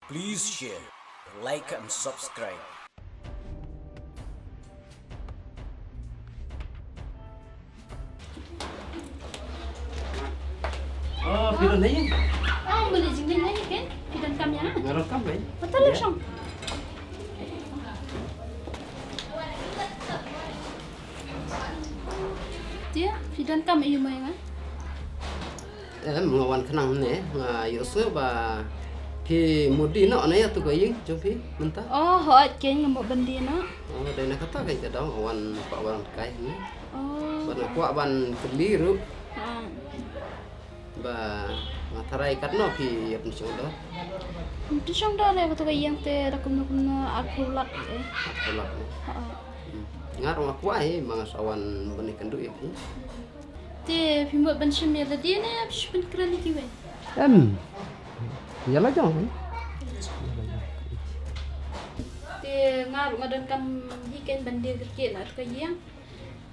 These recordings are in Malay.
Please share, like and subscribe. Oh, film ni. Oh, boleh jingling lagi kan? Film kamnya. Ngerekam kan? Betul lah, Syong. Dia film kam iyo mo yang Mengawan kenang ni, Yusuf ba pi mudi nak ni tu kau jom pi mentah. Oh, hot kan ngambok bendi na. Oh, dah nak kata kai dah awan pak orang kai ni. Oh. Ban kuat ban keliru Ha. ba matarai kat no pi apa sih dah. Itu Syong dah le betul yang te rakum aku lak eh. Tolak. Ha. Ngar orang kuat mga sawan bani kendu ya pi. Te film ben shimya la dia ne ben kran ki we. Yalah jom. Te ngar ngadan kam hiken bendi kerja na ka yang.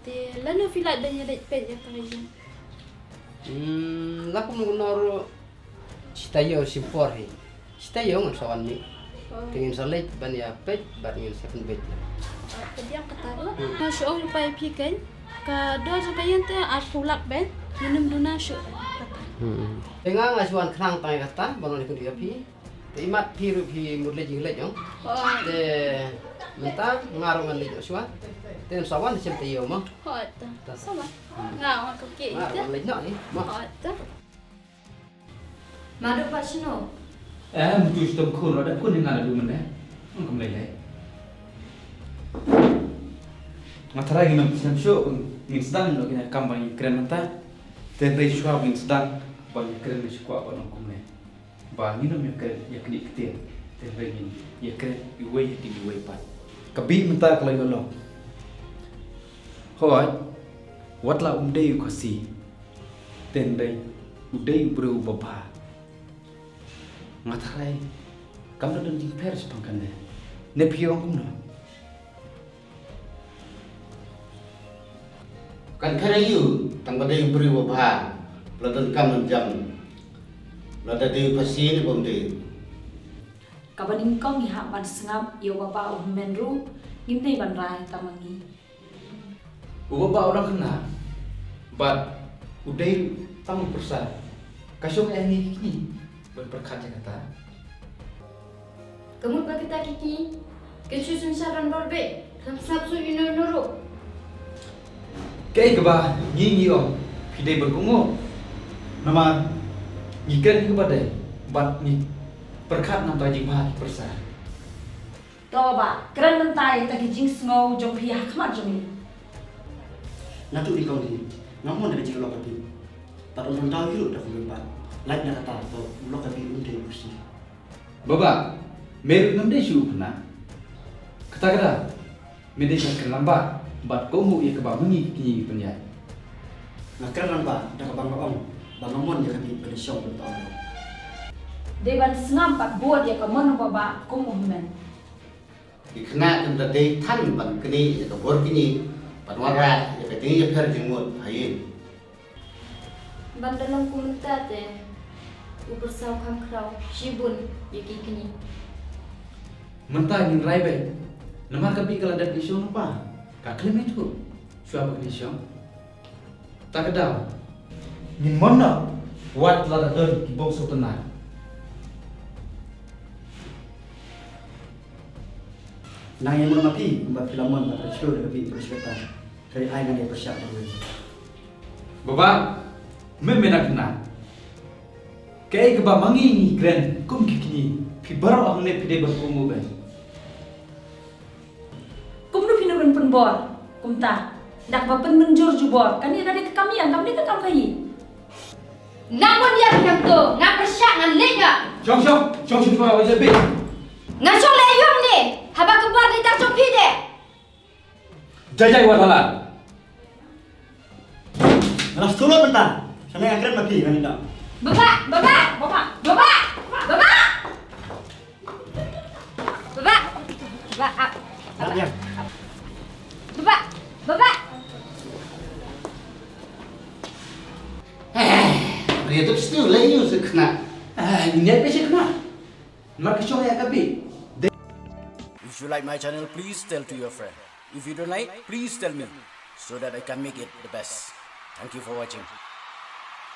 Te lanu filat ben ya pe ya ka yang. Laku mengenor cita yo simpor he. Cita yo ngan sawan ni. Tingin salit ban ya pet ban ngin seven bed. Tadi yang ketawa. Na show lupa pi kan. Ka do sa kayan te aku lak ben. Minum duna show. Tengah ngasuan kerang tangai kata, bangun ikut dia pi. Imat pi rupi murle jingle jong. Te mentah ngarung ngan lijo suan. Te sawan sim te yo mo. Hot. Sama. Ngau ka ke ita. Ngarung lijo ni. Mo. Hot. Madu Pak Sino. Mesti sistem kun ada kun yang ada dulu mana? Kamu lelai. Matara gini macam show instan lo kena kampanye keren mata. Tendai show instan banyak keren ni suka apa nak kamu ni. Banyak ni yang keren yang kini ketir. Tendai gini yang keren iway di iway pat. Kabi mata kalau yo lo. Hoi, watla umdei kasi. Tendai udai bro bapa. Ngatarai kamu dan jing pers pangkan deh nepiong kumno Kan kare yu tang badai beri wabha ladan kam jam lada di pasi ni bomde Kabaning kong iha ban sengap yo bapa menru ngimnei ban rai tamangi. ubapa orang kena but udai tamu persa kasong ni kini berperkat kata Kamu kita kiki, kesusun saran berbe, sabsu nuru. kay keba ngi om pidai berkungo nama ngikan kepada but ni perkat nam tajing bah persa To ba, keren mentai taki jing sngau jong pia khamat jong. natu di kau ni ngamun dari jika lokal pi pada orang tahu hidup dah kumpat lain nak kata tu lokal pi unde kursi baba meru namde shu kena kata kata mede kan lamba but komu ia keba mengi kini penyai nak keren nampak dah bang ong bang ngamun dia kami pada show betul De ban sengam pat buat ya ka mon baba kong men. Kena kita deh tan ban kini ya kabur kini pan warat ya kini ya per jenggot hayin Ban dalam komentar te, ubersau kam krau, shibun yaki kini. mentah ingin rai baik. Nama kapi kalau ada isu apa? Kak klaim itu. Suami isu. Tak ada. Min mana? Wat lada don kibong sultanan. nang yang mana pi mbak filamon pada show dah kami bersekata dari air yang bersiap dulu Baba, memena kena. Kay keba mangi ni kren kum kikini. Pi baro ang ne pide berkumu ben. Kum nu pinu ben penbor. Kum ta. Dak ba pen menjur jubor. Kan ia kade kekamian, kam ni ke kam kai. Namun dia yang tu, ngap bersyak ngan lega. Syong suara wajah be. Ngasong leyong ni, haba kebar di tak sopi de. Jajai watalan. Alas tulur mentah sana yang keren mati kan tidak Baba. Baba. tak dia Baba. dia tu mesti layu sekena Ini apa sih kena? Marka show ya kapi. If you like my channel, please tell to your friend. If you don't like, please tell me so that I can make it the best. Thank you for watching.